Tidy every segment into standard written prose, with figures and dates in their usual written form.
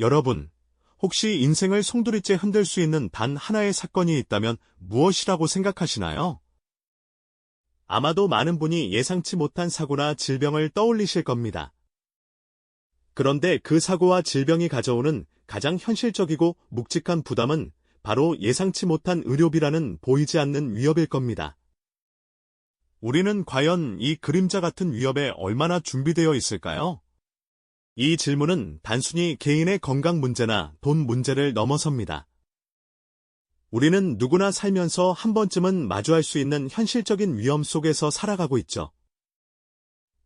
여러분, 혹시 인생을 송두리째 흔들 수 있는 단 하나의 사건이 있다면 무엇이라고 생각하시나요? 아마도 많은 분이 예상치 못한 사고나 질병을 떠올리실 겁니다. 그런데 그 사고와 질병이 가져오는 가장 현실적이고 묵직한 부담은 바로 예상치 못한 의료비라는 보이지 않는 위협일 겁니다. 우리는 과연 이 그림자 같은 위협에 얼마나 준비되어 있을까요? 이 질문은 단순히 개인의 건강 문제나 돈 문제를 넘어섭니다. 우리는 누구나 살면서 한 번쯤은 마주할 수 있는 현실적인 위험 속에서 살아가고 있죠.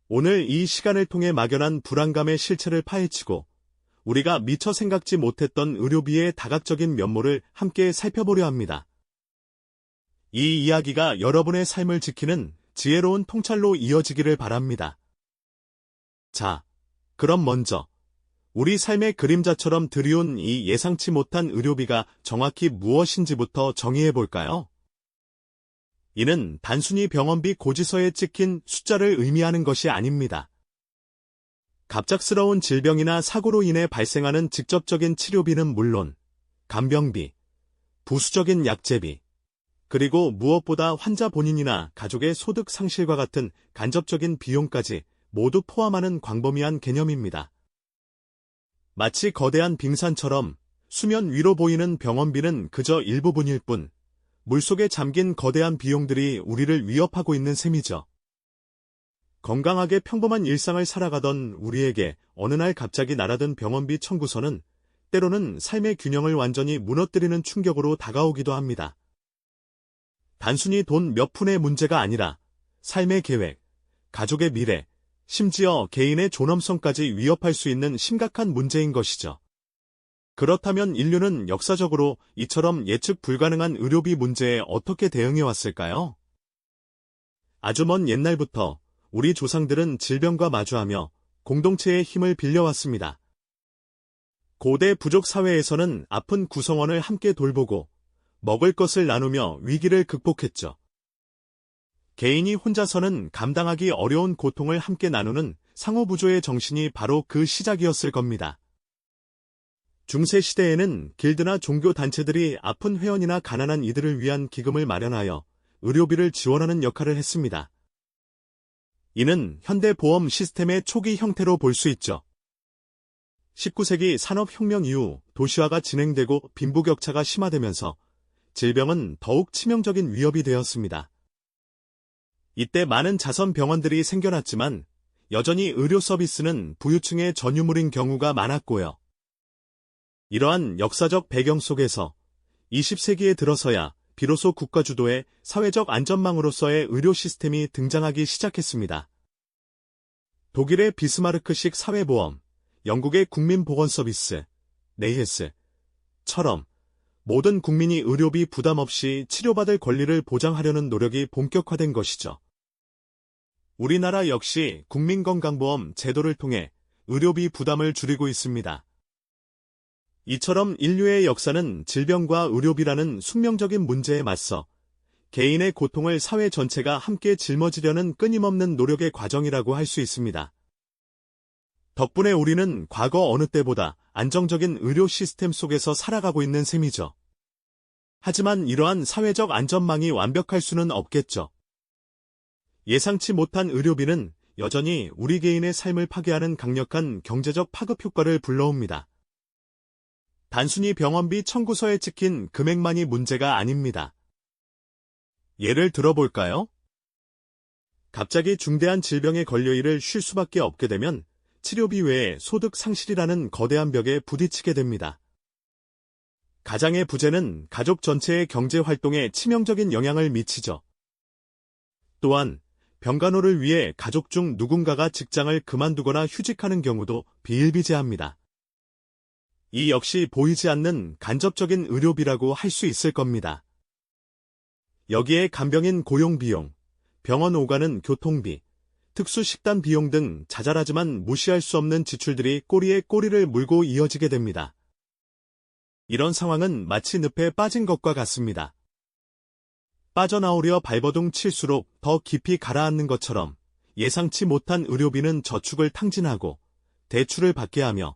오늘 이 시간을 통해 막연한 불안감의 실체를 파헤치고 우리가 미처 생각지 못했던 의료비의 다각적인 면모를 함께 살펴보려 합니다. 이 이야기가 여러분의 삶을 지키는 지혜로운 통찰로 이어지기를 바랍니다. 자, 그럼 먼저 우리 삶의 그림자처럼 드리운 이 예상치 못한 의료비가 정확히 무엇인지부터 정의해 볼까요? 이는 단순히 병원비 고지서에 찍힌 숫자를 의미하는 것이 아닙니다. 갑작스러운 질병이나 사고로 인해 발생하는 직접적인 치료비는 물론 간병비, 부수적인 약제비, 그리고 무엇보다 환자 본인이나 가족의 소득 상실과 같은 간접적인 비용까지 모두 포함하는 광범위한 개념입니다. 마치 거대한 빙산처럼 수면 위로 보이는 병원비는 그저 일부분일 뿐, 물속에 잠긴 거대한 비용들이 우리를 위협하고 있는 셈이죠. 건강하게 평범한 일상을 살아가던 우리에게 어느 날 갑자기 날아든 병원비 청구서는 때로는 삶의 균형을 완전히 무너뜨리는 충격으로 다가오기도 합니다. 단순히 돈 몇 푼의 문제가 아니라 삶의 계획, 가족의 미래, 심지어 개인의 존엄성까지 위협할 수 있는 심각한 문제인 것이죠. 그렇다면 인류는 역사적으로 이처럼 예측 불가능한 의료비 문제에 어떻게 대응해왔을까요? 아주 먼 옛날부터 우리 조상들은 질병과 마주하며 공동체의 힘을 빌려왔습니다. 고대 부족 사회에서는 아픈 구성원을 함께 돌보고 먹을 것을 나누며 위기를 극복했죠. 개인이 혼자서는 감당하기 어려운 고통을 함께 나누는 상호부조의 정신이 바로 그 시작이었을 겁니다. 중세시대에는 길드나 종교단체들이 아픈 회원이나 가난한 이들을 위한 기금을 마련하여 의료비를 지원하는 역할을 했습니다. 이는 현대 보험 시스템의 초기 형태로 볼 수 있죠. 19세기 산업혁명 이후 도시화가 진행되고 빈부격차가 심화되면서 질병은 더욱 치명적인 위협이 되었습니다. 이때 많은 자선 병원들이 생겨났지만 여전히 의료 서비스는 부유층의 전유물인 경우가 많았고요. 이러한 역사적 배경 속에서 20세기에 들어서야 비로소 국가 주도의 사회적 안전망으로서의 의료 시스템이 등장하기 시작했습니다. 독일의 비스마르크식 사회보험, 영국의 국민보건서비스, 네이헤스처럼 모든 국민이 의료비 부담 없이 치료받을 권리를 보장하려는 노력이 본격화된 것이죠. 우리나라 역시 국민건강보험 제도를 통해 의료비 부담을 줄이고 있습니다. 이처럼 인류의 역사는 질병과 의료비라는 숙명적인 문제에 맞서 개인의 고통을 사회 전체가 함께 짊어지려는 끊임없는 노력의 과정이라고 할 수 있습니다. 덕분에 우리는 과거 어느 때보다 안정적인 의료 시스템 속에서 살아가고 있는 셈이죠. 하지만 이러한 사회적 안전망이 완벽할 수는 없겠죠. 예상치 못한 의료비는 여전히 우리 개인의 삶을 파괴하는 강력한 경제적 파급 효과를 불러옵니다. 단순히 병원비 청구서에 찍힌 금액만이 문제가 아닙니다. 예를 들어볼까요? 갑자기 중대한 질병에 걸려 일을 쉴 수밖에 없게 되면 치료비 외에 소득 상실이라는 거대한 벽에 부딪히게 됩니다. 가장의 부재는 가족 전체의 경제 활동에 치명적인 영향을 미치죠. 또한 병간호를 위해 가족 중 누군가가 직장을 그만두거나 휴직하는 경우도 비일비재합니다. 이 역시 보이지 않는 간접적인 의료비라고 할 수 있을 겁니다. 여기에 간병인 고용비용, 병원 오가는 교통비, 특수식단 비용 등 자잘하지만 무시할 수 없는 지출들이 꼬리에 꼬리를 물고 이어지게 됩니다. 이런 상황은 마치 늪에 빠진 것과 같습니다. 빠져나오려 발버둥 칠수록 더 깊이 가라앉는 것처럼 예상치 못한 의료비는 저축을 탕진하고 대출을 받게 하며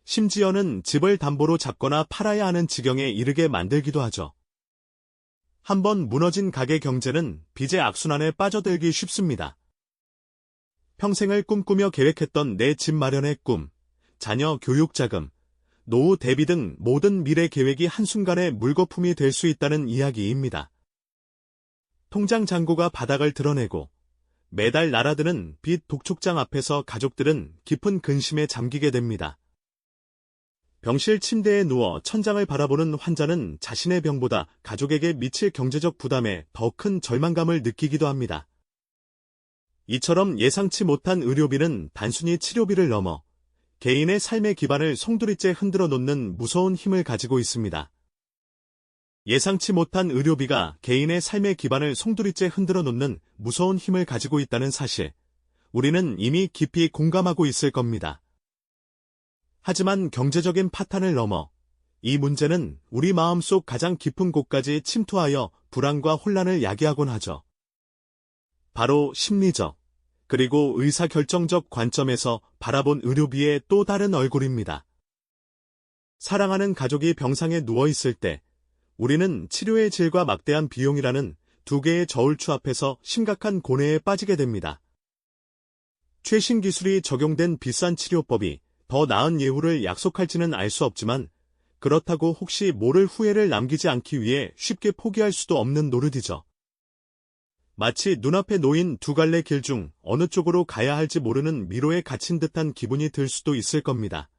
심지어는 집을 담보로 잡거나 팔아야 하는 지경에 이르게 만들기도 하죠. 한번 무너진 가계 경제는 빚의 악순환에 빠져들기 쉽습니다. 평생을 꿈꾸며 계획했던 내 집 마련의 꿈, 자녀 교육 자금, 노후 대비 등 모든 미래 계획이 한순간에 물거품이 될 수 있다는 이야기입니다. 통장 잔고가 바닥을 드러내고 매달 날아드는 빚 독촉장 앞에서 가족들은 깊은 근심에 잠기게 됩니다. 병실 침대에 누워 천장을 바라보는 환자는 자신의 병보다 가족에게 미칠 경제적 부담에 더 큰 절망감을 느끼기도 합니다. 이처럼 예상치 못한 의료비는 단순히 치료비를 넘어 개인의 삶의 기반을 송두리째 흔들어 놓는 무서운 힘을 가지고 있습니다. 예상치 못한 의료비가 개인의 삶의 기반을 송두리째 흔들어 놓는 무서운 힘을 가지고 있다는 사실, 우리는 이미 깊이 공감하고 있을 겁니다. 하지만 경제적인 파탄을 넘어 이 문제는 우리 마음속 가장 깊은 곳까지 침투하여 불안과 혼란을 야기하곤 하죠. 바로 심리적, 그리고 의사결정적 관점에서 바라본 의료비의 또 다른 얼굴입니다. 사랑하는 가족이 병상에 누워있을 때 우리는 치료의 질과 막대한 비용이라는 두 개의 저울추 앞에서 심각한 고뇌에 빠지게 됩니다. 최신 기술이 적용된 비싼 치료법이 더 나은 예후를 약속할지는 알 수 없지만 그렇다고 혹시 모를 후회를 남기지 않기 위해 쉽게 포기할 수도 없는 노릇이죠. 마치 눈앞에 놓인 두 갈래 길 중 어느 쪽으로 가야 할지 모르는 미로에 갇힌 듯한 기분이 들 수도 있을 겁니다.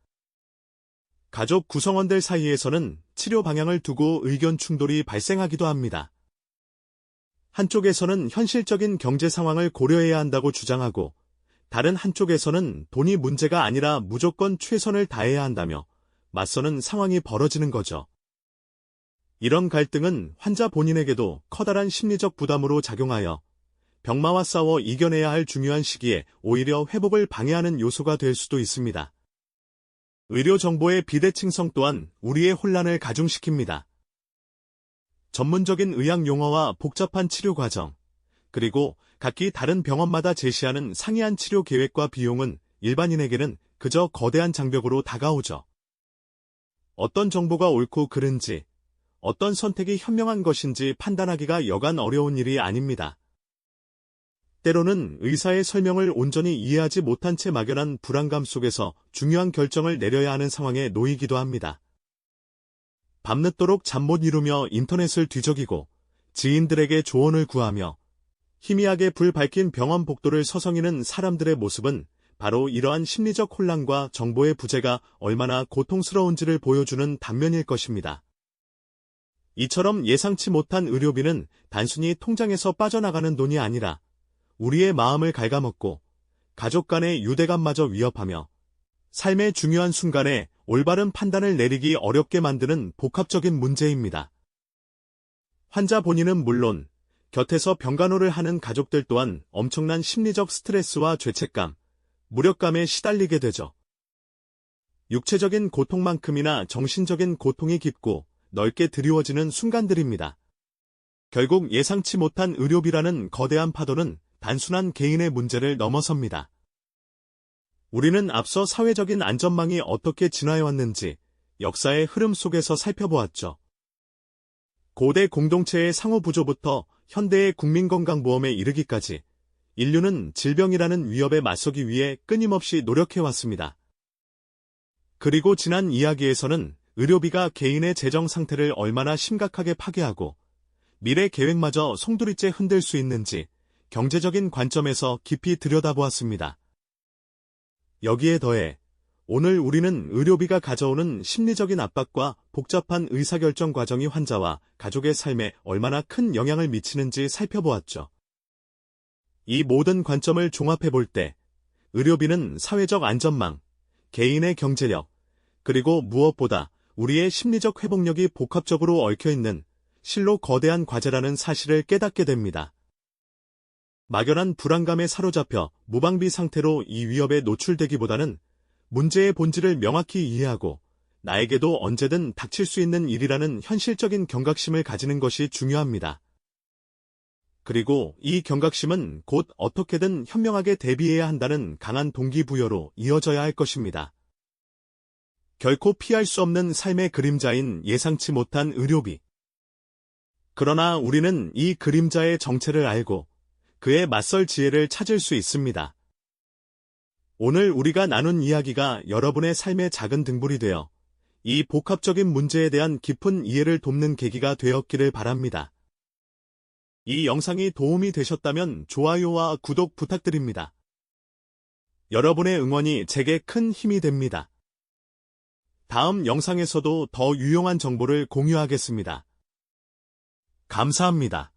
가족 구성원들 사이에서는 치료 방향을 두고 의견 충돌이 발생하기도 합니다. 한쪽에서는 현실적인 경제 상황을 고려해야 한다고 주장하고 다른 한쪽에서는 돈이 문제가 아니라 무조건 최선을 다해야 한다며 맞서는 상황이 벌어지는 거죠. 이런 갈등은 환자 본인에게도 커다란 심리적 부담으로 작용하여 병마와 싸워 이겨내야 할 중요한 시기에 오히려 회복을 방해하는 요소가 될 수도 있습니다. 의료 정보의 비대칭성 또한 우리의 혼란을 가중시킵니다. 전문적인 의학 용어와 복잡한 치료 과정, 그리고 각기 다른 병원마다 제시하는 상이한 치료 계획과 비용은 일반인에게는 그저 거대한 장벽으로 다가오죠. 어떤 정보가 옳고 그른지, 어떤 선택이 현명한 것인지 판단하기가 여간 어려운 일이 아닙니다. 때로는 의사의 설명을 온전히 이해하지 못한 채 막연한 불안감 속에서 중요한 결정을 내려야 하는 상황에 놓이기도 합니다. 밤늦도록 잠 못 이루며 인터넷을 뒤적이고 지인들에게 조언을 구하며 희미하게 불 밝힌 병원 복도를 서성이는 사람들의 모습은 바로 이러한 심리적 혼란과 정보의 부재가 얼마나 고통스러운지를 보여주는 단면일 것입니다. 이처럼 예상치 못한 의료비는 단순히 통장에서 빠져나가는 돈이 아니라 우리의 마음을 갉아먹고 가족 간의 유대감마저 위협하며 삶의 중요한 순간에 올바른 판단을 내리기 어렵게 만드는 복합적인 문제입니다. 환자 본인은 물론 곁에서 병간호를 하는 가족들 또한 엄청난 심리적 스트레스와 죄책감, 무력감에 시달리게 되죠. 육체적인 고통만큼이나 정신적인 고통이 깊고 넓게 드리워지는 순간들입니다. 결국 예상치 못한 의료비라는 거대한 파도는 단순한 개인의 문제를 넘어섭니다. 우리는 앞서 사회적인 안전망이 어떻게 진화해왔는지 역사의 흐름 속에서 살펴보았죠. 고대 공동체의 상호부조부터 현대의 국민건강보험에 이르기까지 인류는 질병이라는 위협에 맞서기 위해 끊임없이 노력해왔습니다. 그리고 지난 이야기에서는 의료비가 개인의 재정 상태를 얼마나 심각하게 파괴하고 미래 계획마저 송두리째 흔들 수 있는지 경제적인 관점에서 깊이 들여다보았습니다. 여기에 더해 오늘 우리는 의료비가 가져오는 심리적인 압박과 복잡한 의사결정 과정이 환자와 가족의 삶에 얼마나 큰 영향을 미치는지 살펴보았죠. 이 모든 관점을 종합해 볼 때 의료비는 사회적 안전망, 개인의 경제력, 그리고 무엇보다 우리의 심리적 회복력이 복합적으로 얽혀있는 실로 거대한 과제라는 사실을 깨닫게 됩니다. 막연한 불안감에 사로잡혀 무방비 상태로 이 위협에 노출되기보다는 문제의 본질을 명확히 이해하고 나에게도 언제든 닥칠 수 있는 일이라는 현실적인 경각심을 가지는 것이 중요합니다. 그리고 이 경각심은 곧 어떻게든 현명하게 대비해야 한다는 강한 동기부여로 이어져야 할 것입니다. 결코 피할 수 없는 삶의 그림자인 예상치 못한 의료비. 그러나 우리는 이 그림자의 정체를 알고 그에 맞설 지혜를 찾을 수 있습니다. 오늘 우리가 나눈 이야기가 여러분의 삶의 작은 등불이 되어 이 복합적인 문제에 대한 깊은 이해를 돕는 계기가 되었기를 바랍니다. 이 영상이 도움이 되셨다면 좋아요와 구독 부탁드립니다. 여러분의 응원이 제게 큰 힘이 됩니다. 다음 영상에서도 더 유용한 정보를 공유하겠습니다. 감사합니다.